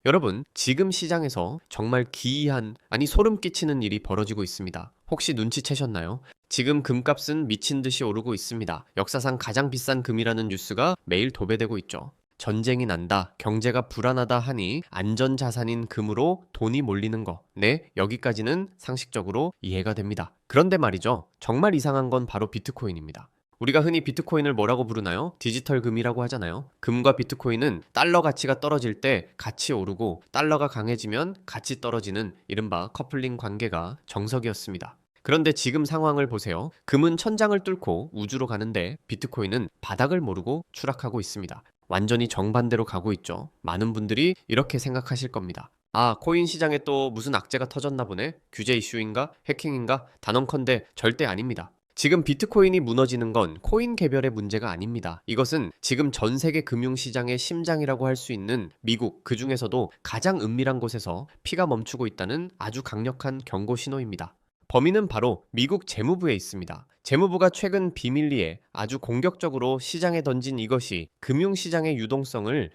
여러분, 지금 시장에서 정말 기이한, 아니 소름 끼치는 일이 벌어지고 있습니다. 혹시 눈치채셨나요? 지금 금값은 미친 듯이 오르고 있습니다. 역사상 가장 비싼 금이라는 뉴스가 매일 도배되고 있죠. 전쟁이 난다, 경제가 불안하다 하니 안전자산인 금으로 돈이 몰리는 거. 네, 여기까지는 상식적으로 이해가 됩니다. 그런데 말이죠. 정말 이상한 건 바로 비트코인입니다. 우리가 흔히 비트코인을 뭐라고 부르나요? 디지털 금이라고 하잖아요. 금과 비트코인은 달러 가치가 떨어질 때 같이 오르고 달러가 강해지면 같이 떨어지는 이른바 커플링 관계가 정석이었습니다. 그런데 지금 상황을 보세요. 금은 천장을 뚫고 우주로 가는데 비트코인은 바닥을 모르고 추락하고 있습니다. 완전히 정반대로 가고 있죠. 많은 분들이 이렇게 생각하실 겁니다. 아, 코인 시장에 또 무슨 악재가 터졌나 보네? 규제 이슈인가? 해킹인가? 단언컨대 절대 아닙니다. 지금 비트코인이 무너지는 건 코인 개별의 문제가 아닙니다. 이것은 지금 전 세계 금융시장의 심장이라고 할 수 있는 미국, 그 중에서도 가장 은밀한 곳에서 피가 멈추고 있다는 아주 강력한 경고 신호입니다. 범인은 바로 미국 재무부에 있습니다. 재무부가 최근 비밀리에 아주 공격적으로 시장에 던진 이것이 금융시장의 유동성을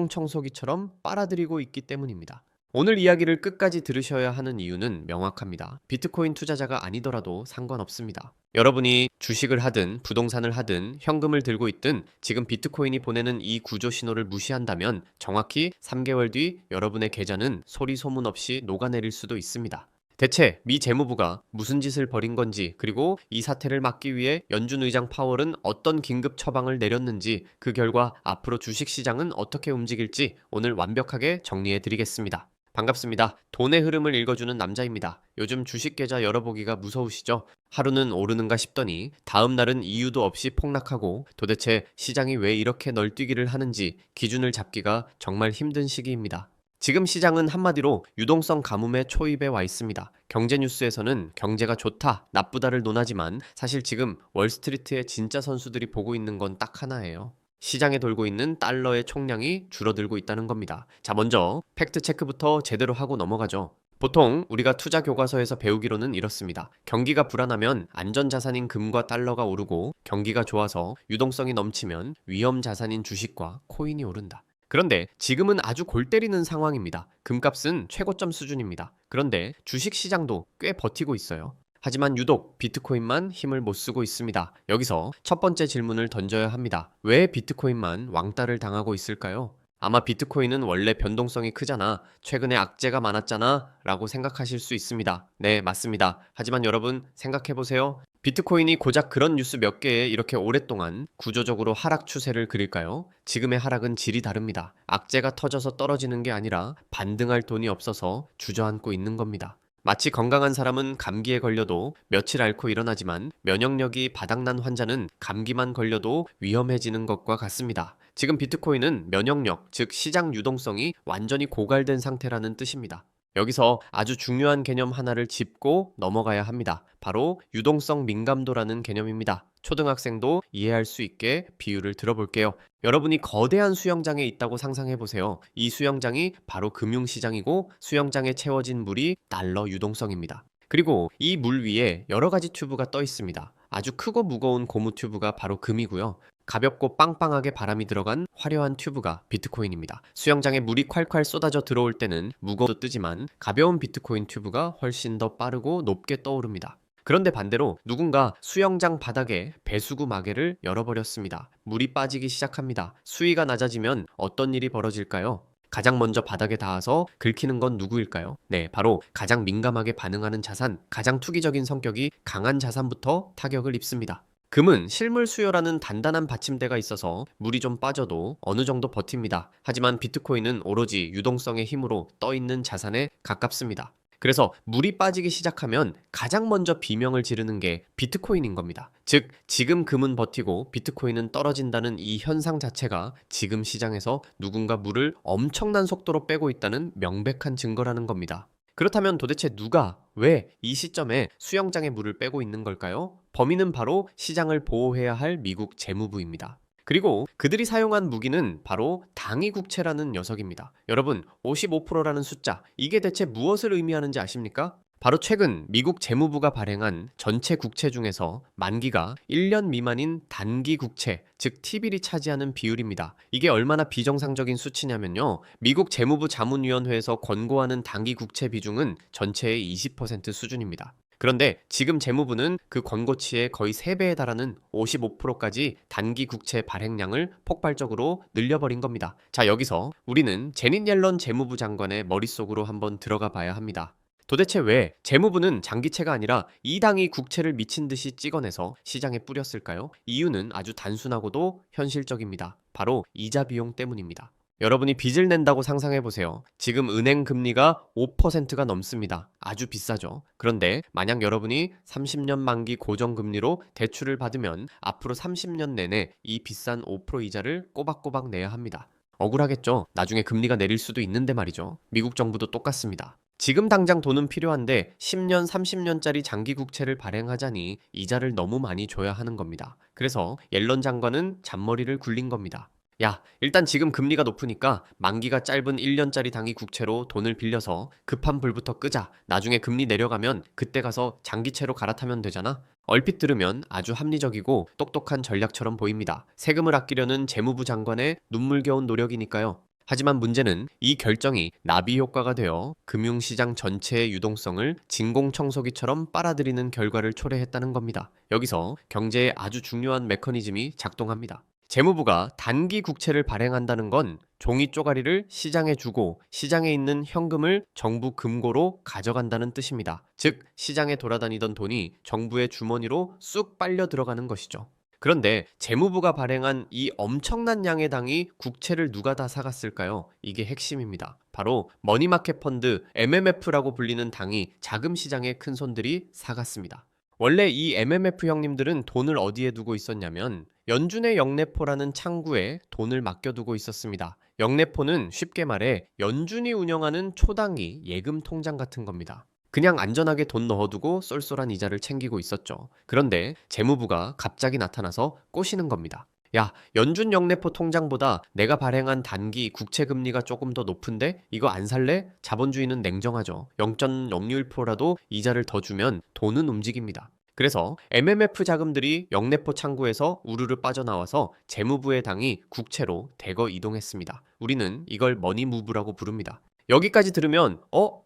진공청소기처럼 빨아들이고 있기 때문입니다. 오늘 이야기를 끝까지 들으셔야 하는 이유는 명확합니다. 비트코인 투자자가 아니더라도 상관없습니다. 여러분이 주식을 하든 부동산을 하든 현금을 들고 있든 지금 비트코인이 보내는 이 구조 신호를 무시한다면 정확히 3개월 뒤 여러분의 계좌는 소리 소문 없이 녹아내릴 수도 있습니다. 대체 미 재무부가 무슨 짓을 벌인 건지, 그리고 이 사태를 막기 위해 연준 의장 파월은 어떤 긴급 처방을 내렸는지, 그 결과 앞으로 주식시장은 어떻게 움직일지 오늘 완벽하게 정리해 드리겠습니다. 반갑습니다. 돈의 흐름을 읽어주는 남자입니다. 요즘 주식 계좌 열어보기가 무서우시죠? 하루는 오르는가 싶더니 다음 날은 이유도 없이 폭락하고, 도대체 시장이 왜 이렇게 널뛰기를 하는지 기준을 잡기가 정말 힘든 시기입니다. 지금 시장은 한마디로 유동성 가뭄의 초입에 와 있습니다. 경제 뉴스에서는 경제가 좋다, 나쁘다를 논하지만 사실 지금 월스트리트의 진짜 선수들이 보고 있는 건 딱 하나예요. 시장에 돌고 있는 달러의 총량이 줄어들고 있다는 겁니다. 자, 먼저 팩트 체크부터 제대로 하고 넘어가죠. 보통 우리가 투자 교과서에서 배우기로는 이렇습니다. 경기가 불안하면 안전자산인 금과 달러가 오르고, 경기가 좋아서 유동성이 넘치면 위험 자산인 주식과 코인이 오른다. 그런데 지금은 아주 골 때리는 상황입니다. 금값은 최고점 수준입니다. 그런데 주식 시장도 꽤 버티고 있어요. 하지만 유독 비트코인만 힘을 못 쓰고 있습니다. 여기서 첫 번째 질문을 던져야 합니다. 왜 비트코인만 왕따를 당하고 있을까요? 아마 비트코인은 원래 변동성이 크잖아, 최근에 악재가 많았잖아 라고 생각하실 수 있습니다. 네, 맞습니다. 하지만 여러분 생각해보세요. 비트코인이 고작 그런 뉴스 몇 개에 이렇게 오랫동안 구조적으로 하락 추세를 그릴까요? 지금의 하락은 질이 다릅니다. 악재가 터져서 떨어지는 게 아니라 반등할 돈이 없어서 주저앉고 있는 겁니다. 마치 건강한 사람은 감기에 걸려도 며칠 앓고 일어나지만 면역력이 바닥난 환자는 감기만 걸려도 위험해지는 것과 같습니다. 지금 비트코인은 면역력, 즉 시장 유동성이 완전히 고갈된 상태라는 뜻입니다. 여기서 아주 중요한 개념 하나를 짚고 넘어가야 합니다. 바로 유동성 민감도라는 개념입니다. 초등학생도 이해할 수 있게 비유를 들어볼게요. 여러분이 거대한 수영장에 있다고 상상해 보세요. 이 수영장이 바로 금융시장이고, 수영장에 채워진 물이 달러 유동성입니다. 그리고 이 물 위에 여러 가지 튜브가 떠 있습니다. 아주 크고 무거운 고무 튜브가 바로 금이고요. 가볍고 빵빵하게 바람이 들어간 화려한 튜브가 비트코인입니다. 수영장에 물이 콸콸 쏟아져 들어올 때는 무거워도 뜨지만 가벼운 비트코인 튜브가 훨씬 더 빠르고 높게 떠오릅니다. 그런데 반대로 누군가 수영장 바닥에 배수구 마개를 열어버렸습니다. 물이 빠지기 시작합니다. 수위가 낮아지면 어떤 일이 벌어질까요? 가장 먼저 바닥에 닿아서 긁히는 건 누구일까요? 네, 바로 가장 민감하게 반응하는 자산, 가장 투기적인 성격이 강한 자산부터 타격을 입습니다. 금은 실물 수요라는 단단한 받침대가 있어서 물이 좀 빠져도 어느 정도 버팁니다. 하지만 비트코인은 오로지 유동성의 힘으로 떠 있는 자산에 가깝습니다. 그래서 물이 빠지기 시작하면 가장 먼저 비명을 지르는 게 비트코인인 겁니다. 즉, 지금 금은 버티고 비트코인은 떨어진다는 이 현상 자체가 지금 시장에서 누군가 물을 엄청난 속도로 빼고 있다는 명백한 증거라는 겁니다. 그렇다면 도대체 누가, 왜 이 시점에 수영장에 물을 빼고 있는 걸까요? 범인은 바로 시장을 보호해야 할 미국 재무부입니다. 그리고 그들이 사용한 무기는 바로 당위국채라는 녀석입니다. 여러분, 55%라는 숫자, 이게 대체 무엇을 의미하는지 아십니까? 바로 최근 미국 재무부가 발행한 전체 국채 중에서 만기가 1년 미만인 단기 국채, 즉 T빌이 차지하는 비율입니다. 이게 얼마나 비정상적인 수치냐면요. 미국 재무부 자문위원회에서 권고하는 단기 국채 비중은 전체의 20% 수준입니다. 그런데 지금 재무부는 그 권고치의 거의 3배에 달하는 55%까지 단기 국채 발행량을 폭발적으로 늘려버린 겁니다. 자, 여기서 우리는 제닛 옐런 재무부 장관의 머릿속으로 한번 들어가 봐야 합니다. 도대체 왜 재무부는 장기채가 아니라 이 당이 국채를 미친 듯이 찍어내서 시장에 뿌렸을까요? 이유는 아주 단순하고도 현실적입니다. 바로 이자 비용 때문입니다. 여러분이 빚을 낸다고 상상해 보세요. 지금 은행 금리가 5%가 넘습니다. 아주 비싸죠. 그런데 만약 여러분이 30년 만기 고정금리로 대출을 받으면 앞으로 30년 내내 이 비싼 5% 이자를 꼬박꼬박 내야 합니다. 억울하겠죠? 나중에 금리가 내릴 수도 있는데 말이죠. 미국 정부도 똑같습니다. 지금 당장 돈은 필요한데 10년, 30년짜리 장기 국채를 발행하자니 이자를 너무 많이 줘야 하는 겁니다. 그래서 옐런 장관은 잔머리를 굴린 겁니다. 야, 일단 지금 금리가 높으니까 만기가 짧은 1년짜리 단기 국채로 돈을 빌려서 급한 불부터 끄자. 나중에 금리 내려가면 그때 가서 장기채로 갈아타면 되잖아. 얼핏 들으면 아주 합리적이고 똑똑한 전략처럼 보입니다. 세금을 아끼려는 재무부 장관의 눈물겨운 노력이니까요. 하지만 문제는 이 결정이 나비 효과가 되어 금융시장 전체의 유동성을 진공청소기처럼 빨아들이는 결과를 초래했다는 겁니다. 여기서 경제에 아주 중요한 메커니즘이 작동합니다. 재무부가 단기 국채를 발행한다는 건 종이 쪼가리를 시장에 주고 시장에 있는 현금을 정부 금고로 가져간다는 뜻입니다. 즉, 시장에 돌아다니던 돈이 정부의 주머니로 쑥 빨려 들어가는 것이죠. 그런데 재무부가 발행한 이 엄청난 양의 당이 국채를 누가 다 사갔을까요? 이게 핵심입니다. 바로 머니마켓 펀드 MMF라고 불리는 당이 자금 시장의 큰 손들이 사갔습니다. 원래 이 MMF 형님들은 돈을 어디에 두고 있었냐면 연준의 영래포라는 창구에 돈을 맡겨두고 있었습니다. 영래포는 쉽게 말해 연준이 운영하는 초당기 예금 통장 같은 겁니다. 그냥 안전하게 돈 넣어두고 쏠쏠한 이자를 챙기고 있었죠. 그런데 재무부가 갑자기 나타나서 꼬시는 겁니다. 야, 연준 영래포 통장보다 내가 발행한 단기 국채 금리가 조금 더 높은데 이거 안 살래? 자본주의는 냉정하죠. 0.06%라도 이자를 더 주면 돈은 움직입니다. 그래서 MMF 자금들이 영래포 창구에서 우르르 빠져나와서 재무부의 당이 국채로 대거 이동했습니다. 우리는 이걸 머니무브라고 부릅니다. 여기까지 들으면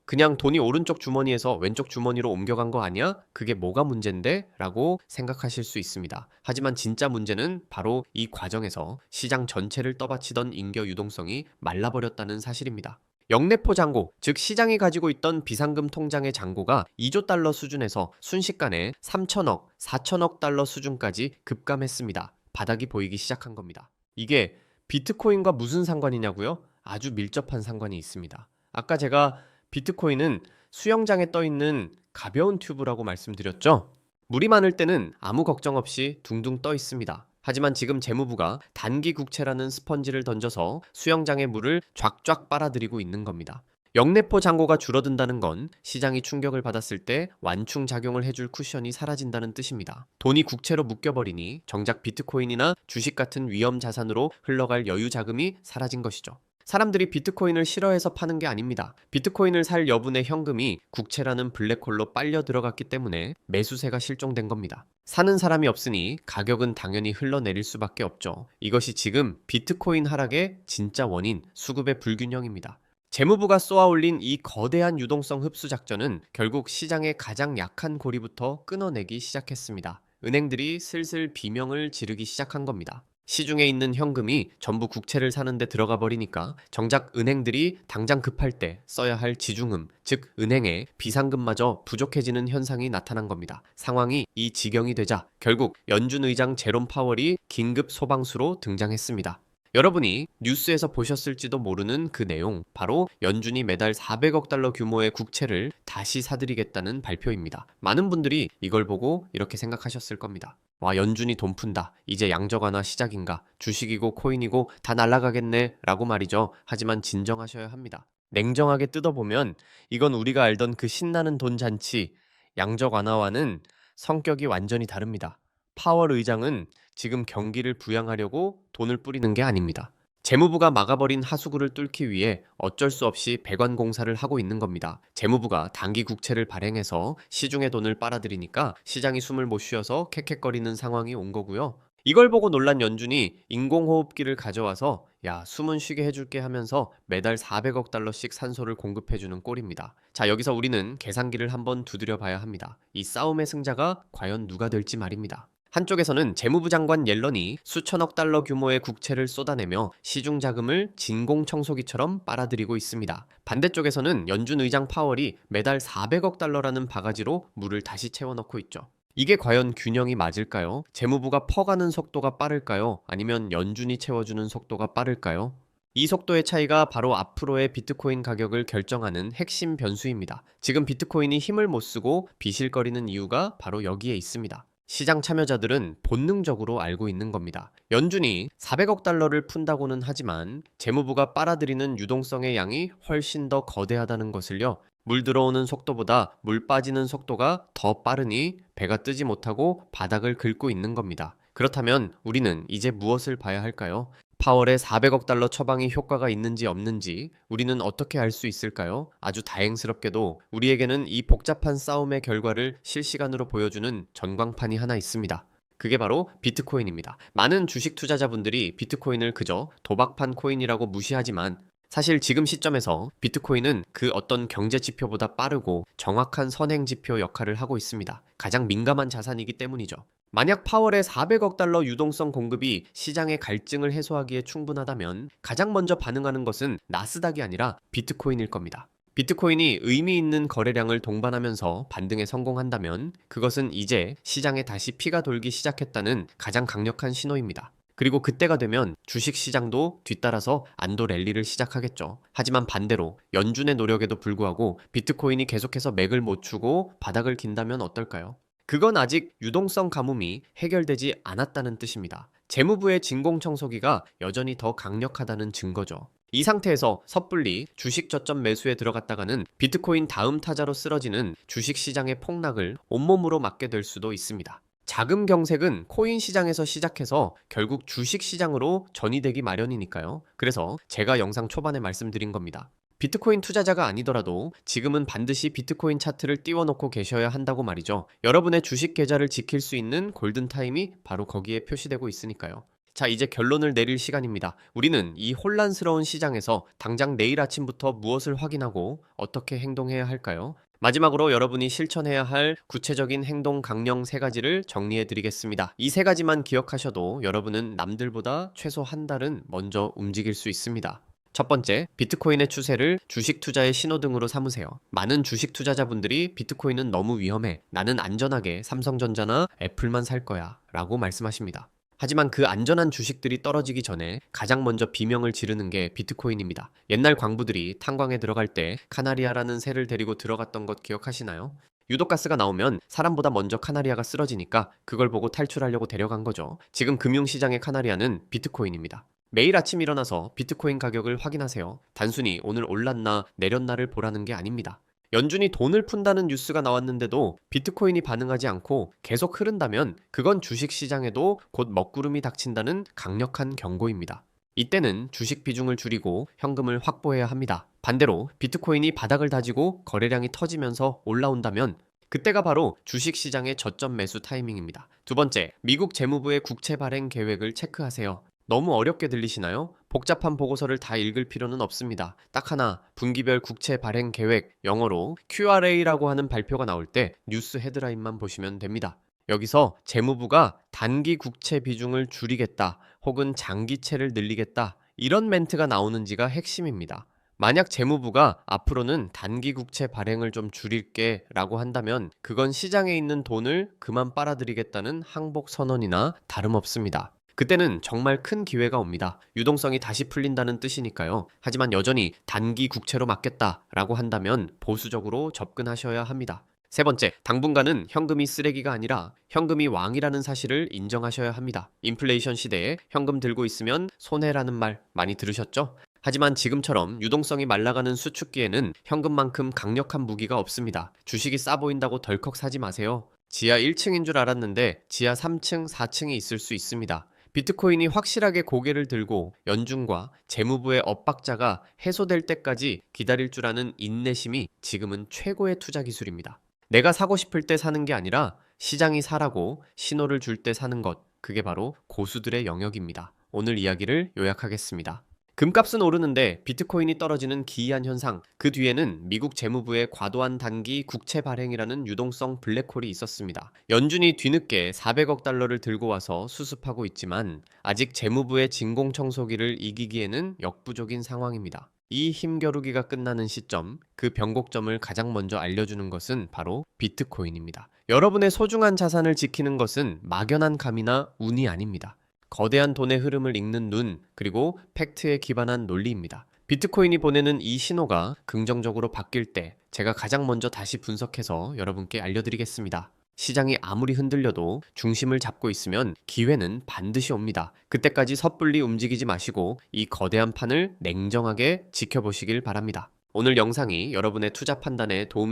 그냥 돈이 오른쪽 주머니에서 왼쪽 주머니로 옮겨간 거 아니야? 그게 뭐가 문제인데? 라고 생각하실 수 있습니다. 하지만 진짜 문제는 바로 이 과정에서 시장 전체를 떠받치던 인겨 유동성이 말라버렸다는 사실입니다. 영래포 잔고, 즉 시장이 가지고 있던 비상금 통장의 잔고가 2조 달러 수준에서 순식간에 3천억, 4천억 달러 수준까지 급감했습니다. 바닥이 보이기 시작한 겁니다. 이게 비트코인과 무슨 상관이냐고요? 아주 밀접한 상관이 있습니다. 아까 제가 비트코인은 수영장에 떠 있는 가벼운 튜브라고 말씀드렸죠? 물이 많을 때는 아무 걱정 없이 둥둥 떠 있습니다. 하지만 지금 재무부가 단기 국채라는 스펀지를 던져서 수영장의 물을 쫙쫙 빨아들이고 있는 겁니다. 영래포 잔고가 줄어든다는 건 시장이 충격을 받았을 때 완충 작용을 해줄 쿠션이 사라진다는 뜻입니다. 돈이 국채로 묶여버리니 정작 비트코인이나 주식 같은 위험 자산으로 흘러갈 여유 자금이 사라진 것이죠. 사람들이 비트코인을 싫어해서 파는 게 아닙니다. 비트코인을 살 여분의 현금이 국채라는 블랙홀로 빨려 들어갔기 때문에 매수세가 실종된 겁니다. 사는 사람이 없으니 가격은 당연히 흘러내릴 수밖에 없죠. 이것이 지금 비트코인 하락의 진짜 원인, 수급의 불균형입니다. 재무부가 쏘아올린 이 거대한 유동성 흡수 작전은 결국 시장의 가장 약한 고리부터 끊어내기 시작했습니다. 은행들이 슬슬 비명을 지르기 시작한 겁니다. 시중에 있는 현금이 전부 국채를 사는데 들어가 버리니까 정작 은행들이 당장 급할 때 써야 할 지중음, 즉 은행의 비상금마저 부족해지는 현상이 나타난 겁니다. 상황이 이 지경이 되자 결국 연준 의장 제롬 파월이 긴급 소방수로 등장했습니다. 여러분이 뉴스에서 보셨을지도 모르는 그 내용, 바로 연준이 매달 400억 달러 규모의 국채를 다시 사들이겠다는 발표입니다. 많은 분들이 이걸 보고 이렇게 생각하셨을 겁니다. 와, 연준이 돈 푼다. 이제 양적 완화 시작인가? 주식이고 코인이고 다 날아가겠네 라고 말이죠. 하지만 진정하셔야 합니다. 냉정하게 뜯어보면 이건 우리가 알던 그 신나는 돈 잔치, 양적 완화와는 성격이 완전히 다릅니다. 파월 의장은 지금 경기를 부양하려고 돈을 뿌리는 게 아닙니다. 재무부가 막아버린 하수구를 뚫기 위해 어쩔 수 없이 배관 공사를 하고 있는 겁니다. 재무부가 단기 국채를 발행해서 시중의 돈을 빨아들이니까 시장이 숨을 못 쉬어서 캑캑거리는 상황이 온 거고요. 이걸 보고 놀란 연준이 인공호흡기를 가져와서 야, 숨은 쉬게 해줄게 하면서 매달 400억 달러씩 산소를 공급해주는 꼴입니다. 자, 여기서 우리는 계산기를 한번 두드려 봐야 합니다. 이 싸움의 승자가 과연 누가 될지 말입니다. 한쪽에서는 재무부 장관 옐런이 수천억 달러 규모의 국채를 쏟아내며 시중 자금을 진공청소기처럼 빨아들이고 있습니다. 반대쪽에서는 연준 의장 파월이 매달 400억 달러라는 바가지로 물을 다시 채워넣고 있죠. 이게 과연 균형이 맞을까요? 재무부가 퍼가는 속도가 빠를까요? 아니면 연준이 채워주는 속도가 빠를까요? 이 속도의 차이가 바로 앞으로의 비트코인 가격을 결정하는 핵심 변수입니다. 지금 비트코인이 힘을 못 쓰고 비실거리는 이유가 바로 여기에 있습니다. 시장 참여자들은 본능적으로 알고 있는 겁니다. 연준이 400억 달러를 푼다고는 하지만 재무부가 빨아들이는 유동성의 양이 훨씬 더 거대하다는 것을요. 물 들어오는 속도보다 물 빠지는 속도가 더 빠르니 배가 뜨지 못하고 바닥을 긁고 있는 겁니다. 그렇다면 우리는 이제 무엇을 봐야 할까요? 파월의 400억 달러 처방이 효과가 있는지 없는지 우리는 어떻게 알 수 있을까요? 아주 다행스럽게도 우리에게는 이 복잡한 싸움의 결과를 실시간으로 보여주는 전광판이 하나 있습니다. 그게 바로 비트코인입니다. 많은 주식 투자자분들이 비트코인을 그저 도박판 코인이라고 무시하지만 사실 지금 시점에서 비트코인은 그 어떤 경제 지표보다 빠르고 정확한 선행 지표 역할을 하고 있습니다. 가장 민감한 자산이기 때문이죠. 만약 파월의 400억 달러 유동성 공급이 시장의 갈증을 해소하기에 충분하다면 가장 먼저 반응하는 것은 나스닥이 아니라 비트코인일 겁니다. 비트코인이 의미 있는 거래량을 동반하면서 반등에 성공한다면 그것은 이제 시장에 다시 피가 돌기 시작했다는 가장 강력한 신호입니다. 그리고 그때가 되면 주식시장도 뒤따라서 안도 랠리를 시작하겠죠. 하지만 반대로 연준의 노력에도 불구하고 비트코인이 계속해서 맥을 못 추고 바닥을 긴다면 어떨까요? 그건 아직 유동성 가뭄이 해결되지 않았다는 뜻입니다. 재무부의 진공청소기가 여전히 더 강력하다는 증거죠. 이 상태에서 섣불리 주식 저점 매수에 들어갔다가는 비트코인 다음 타자로 쓰러지는 주식시장의 폭락을 온몸으로 맞게 될 수도 있습니다. 자금 경색은 코인 시장에서 시작해서 결국 주식 시장으로 전이되기 마련이니까요. 그래서 제가 영상 초반에 말씀드린 겁니다. 비트코인 투자자가 아니더라도 지금은 반드시 비트코인 차트를 띄워놓고 계셔야 한다고 말이죠. 여러분의 주식 계좌를 지킬 수 있는 골든타임이 바로 거기에 표시되고 있으니까요. 자, 이제 결론을 내릴 시간입니다. 우리는 이 혼란스러운 시장에서 당장 내일 아침부터 무엇을 확인하고 어떻게 행동해야 할까요? 마지막으로 여러분이 실천해야 할 구체적인 행동 강령 3가지를 정리해 드리겠습니다. 이 3가지만 기억하셔도 여러분은 남들보다 최소 한 달은 먼저 움직일 수 있습니다. 첫 번째, 비트코인의 추세를 주식 투자의 신호등으로 삼으세요. 많은 주식 투자자분들이 비트코인은 너무 위험해. 나는 안전하게 삼성전자나 애플만 살 거야. 라고 말씀하십니다. 하지만 그 안전한 주식들이 떨어지기 전에 가장 먼저 비명을 지르는 게 비트코인입니다. 옛날 광부들이 탄광에 들어갈 때 카나리아라는 새를 데리고 들어갔던 것 기억하시나요? 유독가스가 나오면 사람보다 먼저 카나리아가 쓰러지니까 그걸 보고 탈출하려고 데려간 거죠. 지금 금융시장의 카나리아는 비트코인입니다. 매일 아침 일어나서 비트코인 가격을 확인하세요. 단순히 오늘 올랐나 내렸나를 보라는 게 아닙니다. 연준이 돈을 푼다는 뉴스가 나왔는데도 비트코인이 반응하지 않고 계속 흐른다면 그건 주식시장에도 곧 먹구름이 닥친다는 강력한 경고입니다. 이때는 주식 비중을 줄이고 현금을 확보해야 합니다. 반대로 비트코인이 바닥을 다지고 거래량이 터지면서 올라온다면 그때가 바로 주식시장의 저점 매수 타이밍입니다. 두 번째, 미국 재무부의 국채 발행 계획을 체크하세요. 너무 어렵게 들리시나요? 복잡한 보고서를 다 읽을 필요는 없습니다. 딱 하나, 분기별 국채 발행 계획, 영어로 QRA라고 하는 발표가 나올 때 뉴스 헤드라인만 보시면 됩니다. 여기서 재무부가 단기 국채 비중을 줄이겠다, 혹은 장기채를 늘리겠다, 이런 멘트가 나오는지가 핵심입니다. 만약 재무부가 앞으로는 단기 국채 발행을 좀 줄일게 라고 한다면 그건 시장에 있는 돈을 그만 빨아들이겠다는 항복 선언이나 다름없습니다. 그때는 정말 큰 기회가 옵니다. 유동성이 다시 풀린다는 뜻이니까요. 하지만 여전히 단기 국채로 막겠다라고 한다면 보수적으로 접근하셔야 합니다. 세 번째, 당분간은 현금이 쓰레기가 아니라 현금이 왕이라는 사실을 인정하셔야 합니다. 인플레이션 시대에 현금 들고 있으면 손해라는 말 많이 들으셨죠? 하지만 지금처럼 유동성이 말라가는 수축기에는 현금만큼 강력한 무기가 없습니다. 주식이 싸 보인다고 덜컥 사지 마세요. 지하 1층인 줄 알았는데 지하 3층, 4층이 있을 수 있습니다. 비트코인이 확실하게 고개를 들고 연준과 재무부의 엇박자가 해소될 때까지 기다릴 줄 아는 인내심이 지금은 최고의 투자 기술입니다. 내가 사고 싶을 때 사는 게 아니라 시장이 사라고 신호를 줄 때 사는 것, 그게 바로 고수들의 영역입니다. 오늘 이야기를 요약하겠습니다. 금값은 오르는데 비트코인이 떨어지는 기이한 현상, 그 뒤에는 미국 재무부의 과도한 단기 국채 발행이라는 유동성 블랙홀이 있었습니다. 연준이 뒤늦게 400억 달러를 들고 와서 수습하고 있지만 아직 재무부의 진공청소기를 이기기에는 역부족인 상황입니다. 이 힘겨루기가 끝나는 시점, 그 변곡점을 가장 먼저 알려주는 것은 바로 비트코인입니다. 여러분의 소중한 자산을 지키는 것은 막연한 감이나 운이 아닙니다. 거대한 돈의 흐름을 읽는 눈, 그리고 팩트에 기반한 논리입니다. 비트코인이 보내는 이 신호가 긍정적으로 바뀔 때 제가 가장 먼저 다시 분석해서 여러분께 알려드리겠습니다. 시장이 아무리 흔들려도 중심을 잡고 있으면 기회는 반드시 옵니다. 그때까지 섣불리 움직이지 마시고 이 거대한 판을 냉정하게 지켜보시길 바랍니다. 오늘 영상이 여러분의 투자 판단에 도움이